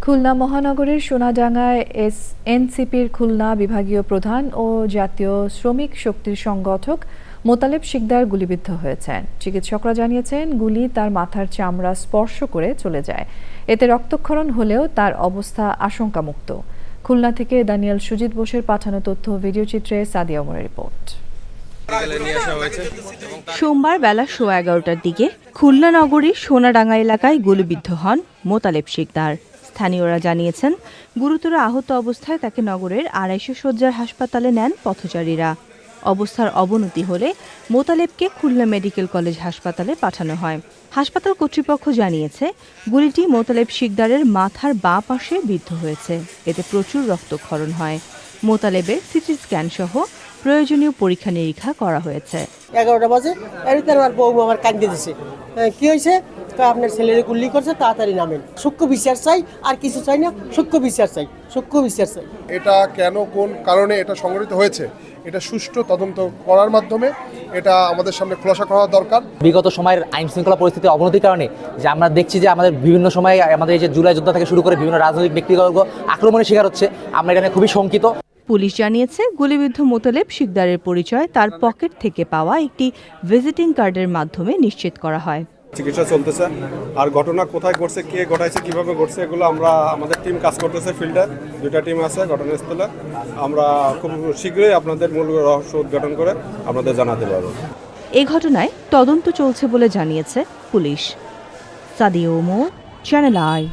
খুলনা মহানগরীর সোনাডাঙ্গায় এনসিপির খুলনা বিভাগীয় প্রধান ও জাতীয় শ্রমিক শক্তির সংগঠক মোতালেব শিকদার গুলিবিদ্ধ হয়েছেন। চিকিৎসকরা জানিয়েছেন, গুলি তার মাথার চামড়া স্পর্শ করে চলে যায়। এতে রক্তক্ষরণ হলেও তার অবস্থা আশঙ্কামুক্ত। খুলনা থেকে দানিয়েল সুজিত বোসের পাঠানো তথ্য ভিডিওচিত্রে সাদিয়া ওমরের রিপোর্ট। সোমবার বেলা 11:15টার দিকে খুলনা নগরীর সোনাডাঙ্গা এলাকায় গুলিবিদ্ধ হন মোতালেব শিকদার। স্থানীয়রা জানিয়েছেন, গুরুতর আহত অবস্থায় তাকে নগরের 250 শয্যার হাসপাতালে নেন পথচারীরা। অবস্থার অবনতি হলে মোতালেবকে খুলনা মেডিকেল কলেজ হাসপাতালে পাঠানো হয়। হাসপাতাল কর্তৃপক্ষ জানিয়েছে, গুলিটি মোতালেব শিকদারের মাথার বাঁ পাশে বিদ্ধ হয়েছে। এতে প্রচুর রক্তক্ষরণ হয়। মোতালেবের সিটি স্ক্যান সহ প্রয়োজনীয় পরীক্ষা নিরীক্ষা করা হয়েছে। 11টা বাজে এর আমার বউ আমার কান্দে দিছে, কি হয়েছে? আপনার ছেলের গুলি করছে, তাড়াতাড়ি নামেন। সূক্ষ্ম বিচার চাই, আর কিছু চাই না। সূক্ষ্ম বিচার চাই, সূক্ষ্ম বিচার চাই। এটা কেন, কোন কারণে এটা সংঘটিত হয়েছে, এটা সুষ্ঠু তদন্ত করার মাধ্যমে এটা আমাদের সামনে খোলাসা করা দরকার। বিগত সময়ের আইন শৃঙ্খলা পরিস্থিতির অবনতির কারণে যে আমরা দেখছি যে আমাদের বিভিন্ন সময় আমাদের এই যে জুলাই যোদ্ধা থেকে শুরু করে বিভিন্ন রাজনৈতিক ব্যক্তিবর্গ আক্রমণের শিকার হচ্ছে, আমরা এটা নিয়ে খুবই শঙ্কিত। পুলিশ জানিয়েছে, গুলিবিদ্ধ মোতালেব শিকদারের পরিচয় তার পকেট থেকে পাওয়া একটি ভিজিটিং কার্ডের মাধ্যমে নিশ্চিত করা হয়। চিকিৎসা চলতেছে, আর ঘটনা কোথায় ঘটছে, কে ঘটাইছে, কিভাবে ঘটছে, এগুলো আমাদের টিম কাজ করতেছে। ফিল্ডে 2টা টিম আছে ঘটনাস্থলে। আমরা খুব শীঘ্রই আপনাদের মূল রহস্য উদ্ঘাটন করে আপনাদের জানাতে পারব। এই ঘটনায় তদন্ত চলছে বলে জানিয়েছে police. Sadia Omar, channel I.